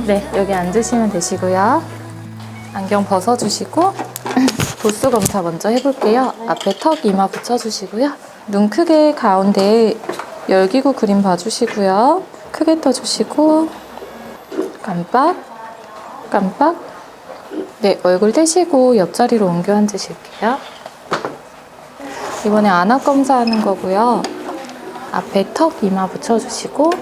네, 여기 앉으시면 되시고요. 안경 벗어주시고 도수 검사 먼저 해볼게요. 앞에 턱 이마 붙여주시고요. 눈 크게 가운데에 열기구 그림 봐주시고요. 크게 떠주시고 깜빡 깜빡. 네, 얼굴 떼시고 옆자리로 옮겨 앉으실게요. 이번에 안압 검사하는 거고요. 앞에 턱 이마 붙여주시고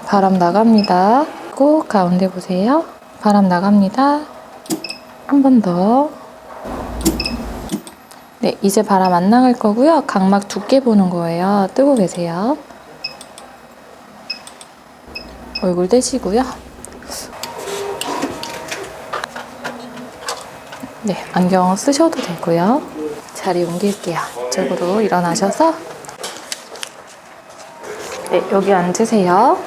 바람 나갑니다. 꼭 가운데 보세요. 바람 나갑니다. 한 번 더. 네, 이제 바람 안 나갈 거고요. 각막 두께 보는 거예요. 뜨고 계세요. 얼굴 떼시고요. 네, 안경 쓰셔도 되고요. 자리 옮길게요. 이쪽으로 일어나셔서 네, 여기 앉으세요.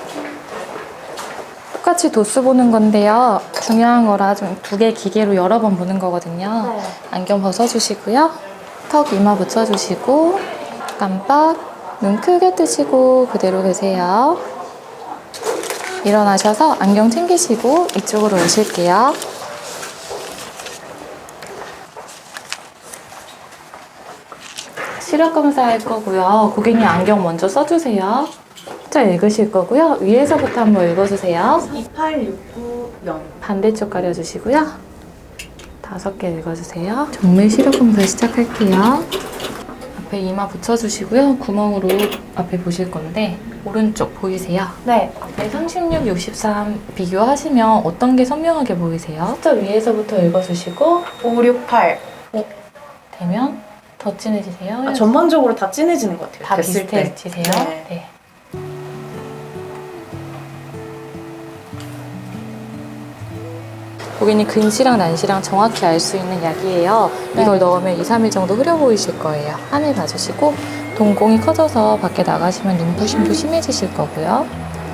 똑같이 도수 보는 건데요. 중요한 거라 좀 두 개 기계로 여러 번 보는 거거든요. 네. 안경 벗어주시고요. 턱 이마 붙여주시고 깜빡. 눈 크게 뜨시고 그대로 계세요. 일어나셔서 안경 챙기시고 이쪽으로 오실게요. 시력 검사할 거고요. 고객님 안경 먼저 써주세요. 숫자 읽으실 거고요. 위에서부터 한번 읽어주세요. 28690. 반대쪽 가려주시고요. 5개 읽어주세요. 정밀 시력 검사 시작할게요. 앞에 이마 붙여주시고요. 구멍으로 앞에 보실 건데 오른쪽 보이세요? 네. 앞에 36, 63 비교하시면 어떤 게 선명하게 보이세요? 숫자 위에서부터 읽어주시고 568. 되면 더 진해지세요? 전반적으로 다 진해지는 것 같아요. 다 됐을 때. 비슷해지세요? 네. 네. 고객님 근시랑 난시랑 정확히 알 수 있는 약이에요. 네. 이걸 넣으면 2, 3일 정도 흐려 보이실 거예요. 하늘 봐주시고 동공이 커져서 밖에 나가시면 눈부심도 심해지실 거고요.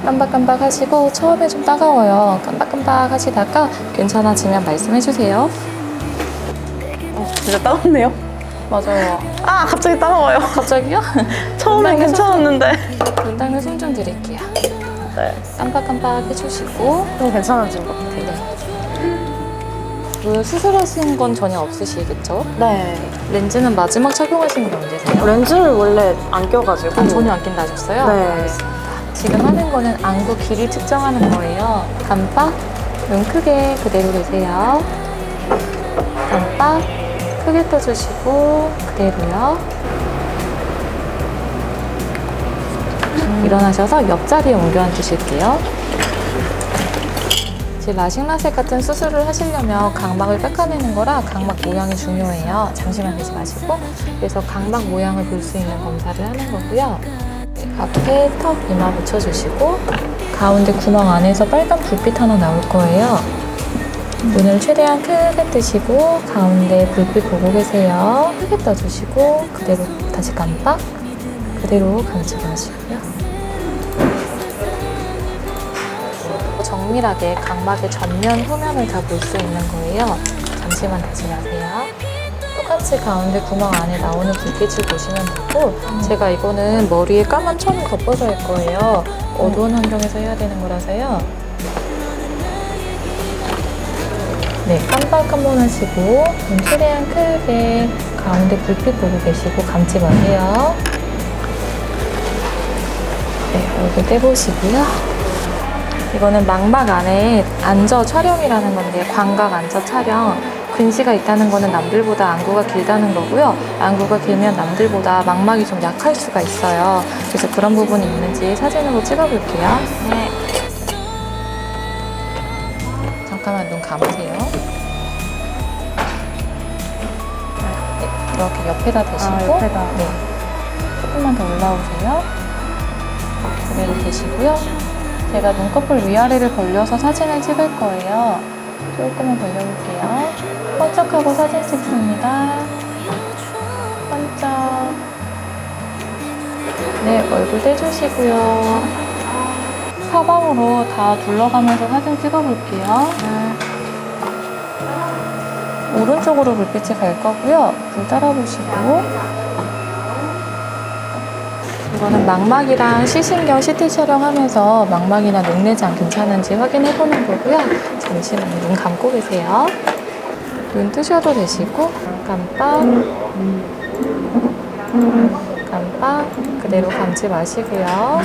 깜박깜박 하시고 처음에 좀 따가워요. 깜박깜박 하시다가 괜찮아지면 말씀해주세요. 진짜 따갑네요. 맞아요. 아, 갑자기 따가워요. 갑자기요? 처음엔 괜찮았는데. 눈당에 손 좀 드릴게요. 네. 깜박깜박 해주시고 좀 괜찮아진 것 같아요. 네. 눈 수술하신 건 전혀 없으시겠죠? 네. 렌즈는 마지막 착용하신 건 언제세요? 렌즈를 원래 안 껴가지고. 아, 전혀 안 낀다 하셨어요? 네. 알겠습니다. 지금 하는 거는 안구 길이 측정하는 거예요. 깜빡, 눈 크게 그대로 계세요. 깜빡, 크게 떠주시고 그대로요. 일어나셔서 옆자리에 옮겨 앉으실게요. 이제 라식 라섹 같은 수술을 하시려면 각막을 깎아내는 거라 각막 모양이 중요해요. 잠시만 계지 마시고. 그래서 각막 모양을 볼 수 있는 검사를 하는 거고요. 앞에 턱 이마 붙여주시고 가운데 구멍 안에서 빨간 불빛 하나 나올 거예요. 눈을 최대한 크게 뜨시고 가운데 불빛 보고 계세요. 크게 떠주시고 그대로 다시 깜빡. 그대로 감지 마시고요. 정밀하게 각막의 전면, 후면을 다 볼 수 있는 거예요. 잠시만 되지 마세요. 똑같이 가운데 구멍 안에 나오는 불빛을 보시면 되고 제가 이거는 머리에 까만 천을 덮어서 할 거예요. 어두운 환경에서 해야 되는 거라서요. 네, 깜빡 한 번 하시고 눈 최대한 크게 가운데 불빛 보고 계시고 감지 마세요. 네, 얼굴 떼보시고요. 이거는 망막 안에 안저 촬영이라는 건데 광각 안저 촬영. 근시가 있다는 거는 남들보다 안구가 길다는 거고요. 안구가 길면 남들보다 망막이 좀 약할 수가 있어요. 그래서 그런 부분이 있는지 사진으로 찍어볼게요. 네. 잠깐만 눈 감으세요. 네, 이렇게 옆에다 대시고 옆에다. 네. 조금만 더 올라오세요. 그대로 계시고요. 제가 눈꺼풀 위아래를 벌려서 사진을 찍을 거예요. 조금만 벌려볼게요. 번쩍하고 사진 찍습니다. 번쩍. 네, 얼굴 떼주시고요. 사방으로 다 둘러가면서 사진 찍어볼게요. 오른쪽으로 불빛이 갈 거고요. 불 따라보시고 이거는 망막이랑 시신경 CT 촬영하면서 망막이나 녹내장 괜찮은지 확인해보는 거고요. 잠시만 눈 감고 계세요. 눈 뜨셔도 되시고 깜빡 깜빡 그대로 감지 마시고요.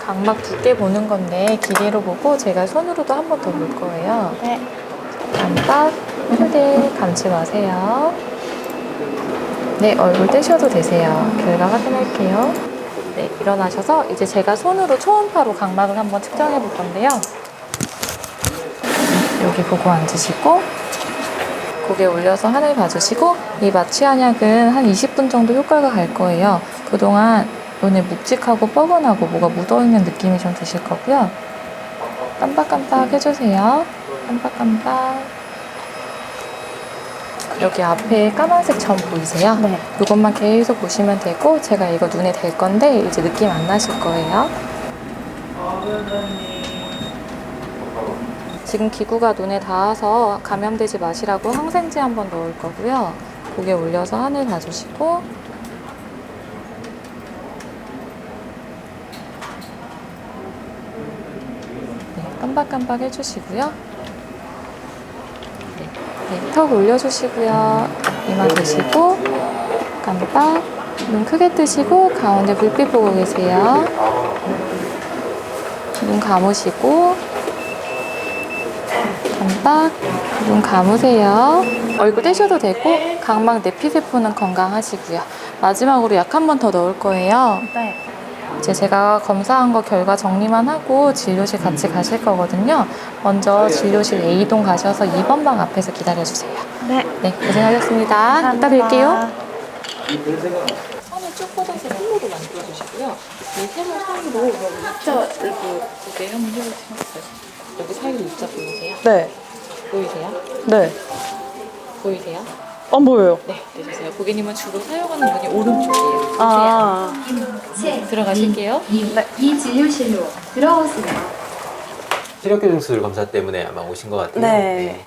각막 두께 보는 건데 기계로 보고 제가 손으로도 한 번 더 볼 거예요. 네. 깜빡 휴대 감지 마세요. 네, 얼굴 떼셔도 되세요. 결과 확인할게요. 네, 일어나셔서 이제 제가 손으로 초음파로 각막을 한번 측정해 볼 건데요. 여기 보고 앉으시고 고개 올려서 하늘 봐주시고 이 마취 한약은 한 20분 정도 효과가 갈 거예요. 그동안 눈에 묵직하고 뻐근하고 뭐가 묻어있는 느낌이 좀 드실 거고요. 깜빡깜빡 해주세요. 깜빡깜빡. 여기 앞에 까만색 점 보이세요? 네. 이것만 계속 보시면 되고 제가 이거 눈에 댈 건데 이제 느낌 안 나실 거예요. 지금 기구가 눈에 닿아서 감염되지 마시라고 항생제 한번 넣을 거고요. 고개 올려서 하늘 봐주시고 네, 깜빡깜빡 해주시고요. 네, 턱 올려주시고요. 이마 드시고 깜빡 눈 크게 뜨시고 가운데 불빛 보고 계세요. 눈 감으시고 깜빡 눈 감으세요. 얼굴 떼셔도 되고 각막 내피세포는 건강하시고요. 마지막으로 약 한 번 더 넣을 거예요. 네. 이제 제가 검사한 거 결과 정리만 하고 진료실 같이 가실 거거든요. 먼저 진료실 A동 가셔서 2번 방 앞에서 기다려주세요. 네. 네, 고생하셨습니다. 이따 감사합니다. 뵐게요. 선을 쭉 뻗어서 홀로로 만들어주시고요. 이 세모 사이로 입자 이렇게 두개 한번 해볼 테니까 여기 사이로 입자 보이세요? 네. 보이세요? 네. 보이세요? 안 보여요. 네, 내주세요. 고객님은 주로 사용하는 문이 오른쪽이에요. 보세요. 아. 들어가실게요. 네. 이 진료실로 들어오세요. 시력교정 수술 검사 때문에 아마 오신 것 같아요. 네.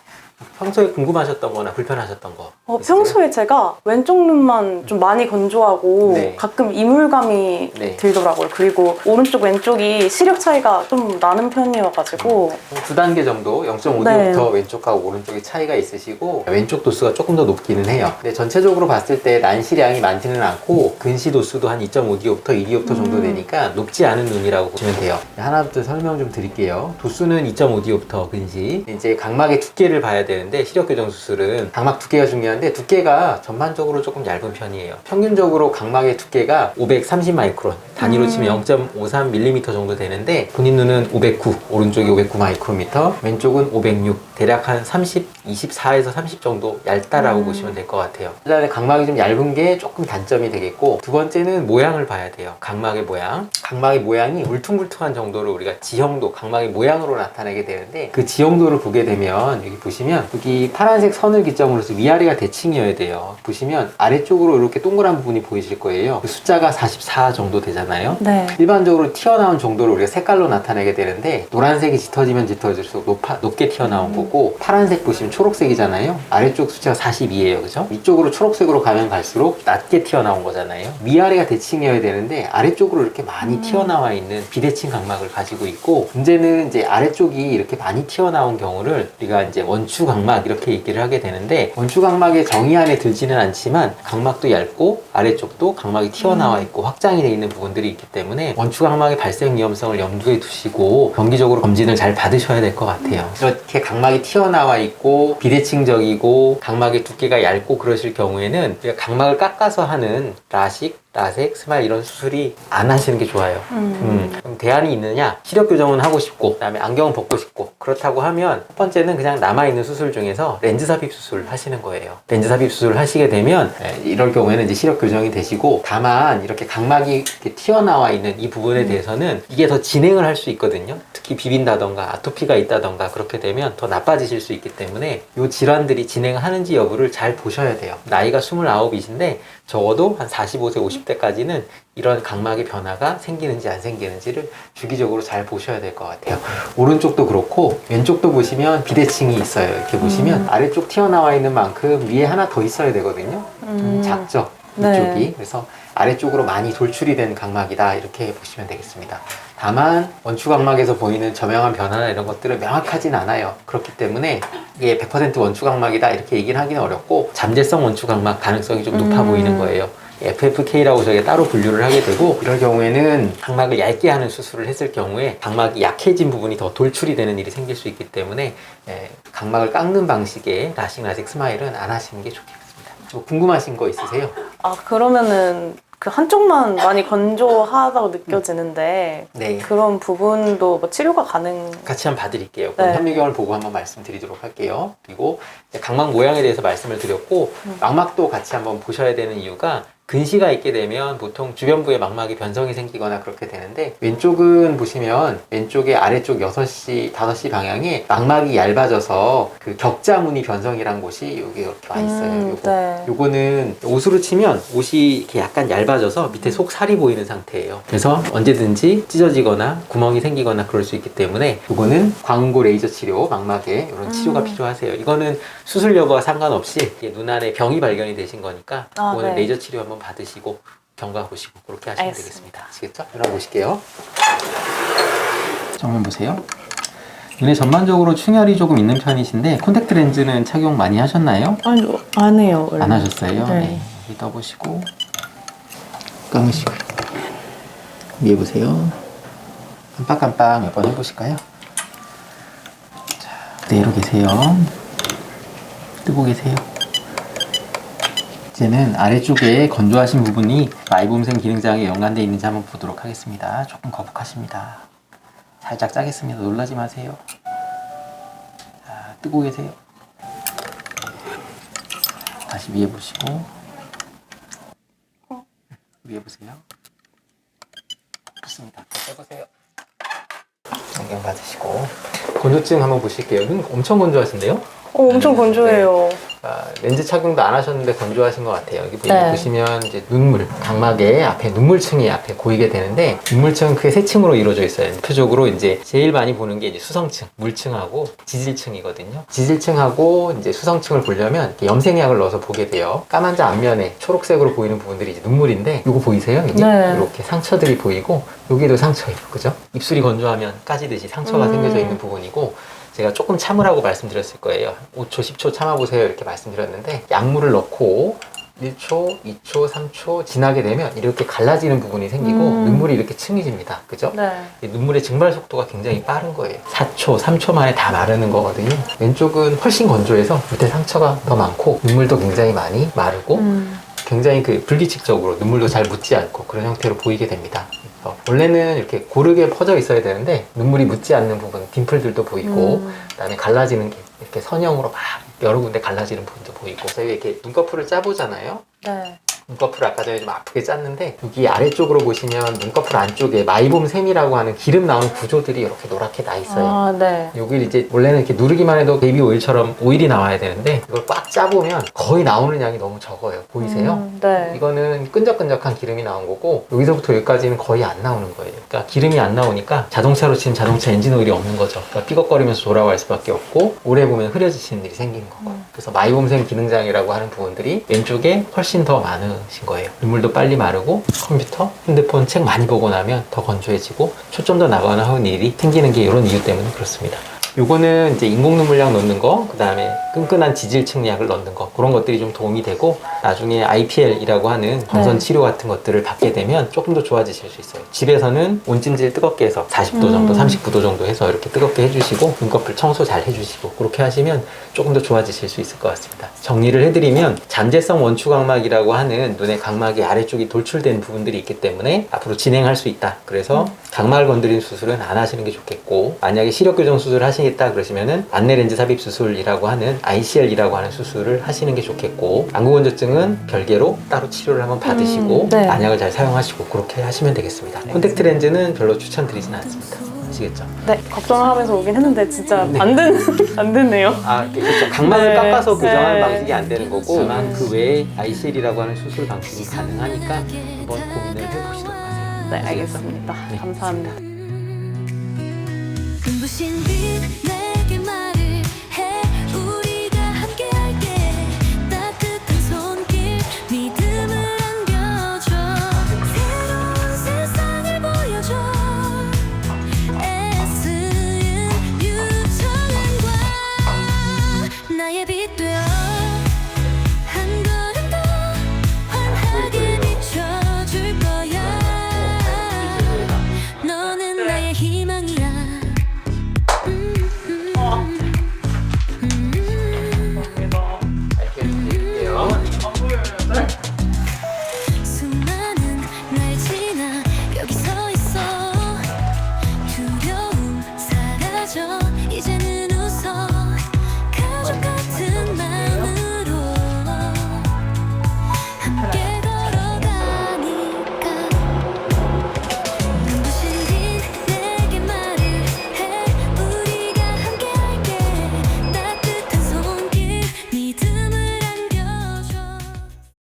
평소에 궁금하셨던 거나 불편하셨던 거 있으세요? 평소에 제가 왼쪽 눈만 좀 많이 건조하고 네. 가끔 이물감이 네. 들더라고요. 그리고 오른쪽 왼쪽이 시력 차이가 좀 나는 편이어가지고 두 단계 정도 0.5D부터 네. 왼쪽하고 오른쪽에 차이가 있으시고 왼쪽 도수가 조금 더 높기는 해요. 근데 전체적으로 봤을 때 난시량이 많지는 않고 근시 도수도 한 2.5D부터 2D부터 정도 되니까 높지 않은 눈이라고 보시면 돼요. 하나부터 설명 좀 드릴게요. 도수는 2.5D부터 근시. 이제 각막의 두께를 봐야 되는데 시력교정 수술은 각막 두께가 중요한데 두께가 전반적으로 조금 얇은 편이에요. 평균적으로 각막의 두께가 530 마이크론, 단위로 치면 0.53mm 정도 되는데 본인 눈은 509, 오른쪽이 509 마이크로미터, 왼쪽은 506, 대략 한 30, 24에서 30 정도 얇다라고 보시면 될 것 같아요. 일단은 각막이 좀 얇은 게 조금 단점이 되겠고, 두 번째는 모양을 봐야 돼요. 각막의 모양. 각막의 모양이 울퉁불퉁한 정도로 우리가 지형도, 각막의 모양으로 나타내게 되는데 그 지형도를 보게 되면 여기 보시면 여기 파란색 선을 기점으로 해서 위아래가 대칭이어야 돼요. 보시면 아래쪽으로 이렇게 동그란 부분이 보이실 거예요. 그 숫자가 44 정도 되잖아요. 네. 일반적으로 튀어나온 정도를 우리가 색깔로 나타내게 되는데 노란색이 짙어지면 짙어질수록 높게 튀어나온 거고, 파란색 보시면 초록색이잖아요. 아래쪽 숫자가 42예요. 그죠? 위쪽으로 초록색으로 가면 갈수록 낮게 튀어나온 거잖아요. 위아래가 대칭이어야 되는데 아래쪽으로 이렇게 많이 튀어나와 있는 비대칭 각막을 가지고 있고, 문제는 이제 아래쪽이 이렇게 많이 튀어나온 경우를 우리가 이제 원추 각막 이렇게 얘기를 하게 되는데, 원추 각막의 정의 안에 들지는 않지만 각막도 얇고 아래쪽도 각막이 튀어나와 있고 확장이 되어 있는 부분들이 있기 때문에 원추 각막의 발생 위험성을 염두에 두시고 정기적으로 검진을 잘 받으셔야 될 것 같아요. 이렇게 각막이 튀어나와 있고 비대칭적이고 각막의 두께가 얇고 그러실 경우에는 우리가 각막을 깎아서 하는 라식, 라섹, 스마일 이런 수술이 안 하시는 게 좋아요. 그럼 대안이 있느냐? 시력 교정은 하고 싶고, 그다음에 안경은 벗고 싶고, 그렇다고 하면 첫 번째는 그냥 남아있는 수술 중에서 렌즈 삽입 수술 하시는 거예요. 렌즈 삽입 수술을 하시게 되면 이럴 경우에는 이제 시력 교정이 되시고, 다만 이렇게 각막이 이렇게 튀어나와 있는 이 부분에 대해서는 이게 더 진행을 할 수 있거든요. 특히 비빈다던가 아토피가 있다던가 그렇게 되면 더 나빠지실 수 있기 때문에 이 질환들이 진행하는지 여부를 잘 보셔야 돼요. 나이가 29이신데 적어도 한 45세, 50대까지는 이런 각막의 변화가 생기는지 안 생기는지를 주기적으로 잘 보셔야 될 것 같아요. 오른쪽도 그렇고 왼쪽도 보시면 비대칭이 있어요. 이렇게 보시면 아래쪽 튀어나와 있는 만큼 위에 하나 더 있어야 되거든요. 작죠? 이쪽이. 네. 그래서 아래쪽으로 많이 돌출이 된 각막이다 이렇게 보시면 되겠습니다. 다만 원추각막에서 보이는 저명한 변화나 이런 것들은 명확하진 않아요. 그렇기 때문에 이게 100% 원추각막이다 이렇게 얘기는 하기는 어렵고 잠재성 원추각막 가능성이 좀 높아 보이는 거예요. FFK라고 저희가 따로 분류를 하게 되고, 이럴 경우에는 각막을 얇게 하는 수술을 했을 경우에 각막이 약해진 부분이 더 돌출이 되는 일이 생길 수 있기 때문에 각막을 깎는 방식의 라식 라섹 스마일은 안 하시는 게 좋겠습니다. 뭐 궁금하신 거 있으세요? 아, 그러면은 그 한쪽만 많이 건조하다고 느껴지는데 네. 그런 부분도 뭐 치료가 가능? 같이 한번 봐드릴게요. 그럼 네. 현미경을 보고 한번 말씀드리도록 할게요. 그리고 이제 각막 모양에 대해서 말씀을 드렸고, 망막도 같이 한번 보셔야 되는 이유가, 근시가 있게 되면 보통 주변부에 망막이 변성이 생기거나 그렇게 되는데, 왼쪽은 보시면 왼쪽에 아래쪽 6시, 5시 방향에 망막이 얇아져서 그 격자무늬 변성이란 곳이 여기 이렇게 와 있어요. 요거. 네. 요거는 옷으로 치면 옷이 이렇게 약간 얇아져서 밑에 속 살이 보이는 상태예요. 그래서 언제든지 찢어지거나 구멍이 생기거나 그럴 수 있기 때문에 요거는 광고 레이저 치료, 망막에 이런 치료가 필요하세요. 이거는 수술 여부와 상관없이 눈 안에 병이 발견이 되신 거니까 이거는 네. 레이저 치료 한번 받으시고 경과 보시고 그렇게 하시면 알겠습니다. 되겠습니다. 아시겠죠? 일어나 보실게요. 정면 보세요. 눈에 전반적으로 충혈이 조금 있는 편이신데 콘택트 렌즈는 착용 많이 하셨나요? 아니, 안 해요. 원래. 안 하셨어요? 네. 여기 떠보시고 감으시고 위에 보세요. 깜빡깜빡 몇 번 해보실까요? 자, 그대로 계세요. 뜨고 계세요. 이제는 아래쪽에 건조하신 부분이 마이봄샘 기능장애 연관되어 있는지 한번 보도록 하겠습니다. 조금 거북하십니다. 살짝 짜겠습니다. 놀라지 마세요. 자, 뜨고 계세요. 다시 위에 보시고 위에 보세요. 좋습니다. 떠보세요. 정경 받으시고 건조증 한번 보실게요. 눈 엄청 건조하신데요? 엄청 건조해요. 렌즈 착용도 안 하셨는데 건조하신 것 같아요. 여기 네. 보시면 이제 눈물, 각막의 앞에 눈물층이 앞에 보이게 되는데, 눈물층은 크게 세 층으로 이루어져 있어요. 대표적으로 이제 제일 많이 보는 게 이제 수성층, 물층하고 지질층이거든요. 지질층하고 이제 수성층을 보려면 이렇게 염색약을 넣어서 보게 돼요. 까만자 앞면에 초록색으로 보이는 부분들이 이제 눈물인데, 이거 보이세요? 여기 네. 이렇게 상처들이 보이고, 여기도 상처예요. 그죠? 입술이 건조하면 까지듯이 상처가 생겨져 있는 부분이고, 제가 조금 참으라고 말씀드렸을 거예요. 5초, 10초 참아보세요. 이렇게 말씀드렸는데, 약물을 넣고 1초, 2초, 3초 지나게 되면 이렇게 갈라지는 부분이 생기고 눈물이 이렇게 층해집니다. 그죠? 네. 이 눈물의 증발 속도가 굉장히 빠른 거예요. 4초, 3초 만에 다 마르는 거거든요. 왼쪽은 훨씬 건조해서 밑에 상처가 더 많고 눈물도 굉장히 많이 마르고 굉장히 그 불규칙적으로 눈물도 잘 묻지 않고 그런 형태로 보이게 됩니다. 원래는 이렇게 고르게 퍼져 있어야 되는데 눈물이 묻지 않는 부분, 딤플들도 보이고 그다음에 갈라지는 게 이렇게 선형으로 막 여러 군데 갈라지는 부분도 보이고, 저희 이렇게 눈꺼풀을 짜보잖아요. 네. 눈꺼풀 아까 전에 좀 아프게 짰는데, 여기 아래쪽으로 보시면 눈꺼풀 안쪽에 마이봄샘이라고 하는 기름 나오는 구조들이 이렇게 노랗게 나 있어요. 아, 네. 여기 이제 원래는 이렇게 누르기만 해도 베이비 오일처럼 오일이 나와야 되는데, 이걸 꽉 짜보면 거의 나오는 양이 너무 적어요. 보이세요? 네. 이거는 끈적끈적한 기름이 나온 거고, 여기서부터 여기까지는 거의 안 나오는 거예요. 그러니까 기름이 안 나오니까 자동차로 치면 자동차 엔진 오일이 없는 거죠. 그러니까 삐걱거리면서 돌아갈 수밖에 없고, 오래 보면 흐려지시는 일이 생기는 거고. 그래서 마이봄샘 기능장애라고 하는 부분들이 왼쪽에 훨씬 더 많으신 거예요. 눈물도 빨리 마르고, 컴퓨터, 핸드폰, 책 많이 보고 나면 더 건조해지고, 초점도 나거나 하는 일이 생기는 게 이런 이유 때문에 그렇습니다. 요거는 이제 인공 눈물약 넣는 거, 그 다음에 끈끈한 지질층 약을 넣는 거, 그런 것들이 좀 도움이 되고, 나중에 IPL이라고 하는 전선 치료 같은 것들을 받게 되면 조금 더 좋아지실 수 있어요. 집에서는 온찜질 뜨겁게 해서 40도 정도, 39도 정도 해서 이렇게 뜨겁게 해주시고, 눈꺼풀 청소 잘 해주시고, 그렇게 하시면 조금 더 좋아지실 수 있을 것 같습니다. 정리를 해드리면, 잠재성 원추각막이라고 하는 눈의 각막의 아래쪽이 돌출된 부분들이 있기 때문에 앞으로 진행할 수 있다. 그래서 각막을 건드리는 수술은 안 하시는 게 좋겠고, 만약에 시력 교정 수술을 하시겠다 그러시면은 안내 렌즈 삽입 수술이라고 하는 ICL이라고 하는 수술을 하시는 게 좋겠고, 안구건조증은 별개로 따로 치료를 한번 받으시고 네. 안약을 잘 사용하시고 그렇게 하시면 되겠습니다. 콘택트 렌즈는 별로 추천드리진 않습니다. 아시겠죠? 네. 걱정을 하면서 오긴 했는데 진짜 네. 안 됐네요. 아, 그렇죠. 각막을 네. 깎아서 교정하는 네. 방식이 안 되는 거고, 다만 그 외에 ICL이라고 하는 수술 방식이 가능하니까 한번 고민을 해보시도록 하세요. 네, 알겠습니다. 네. 감사합니다. 눈부신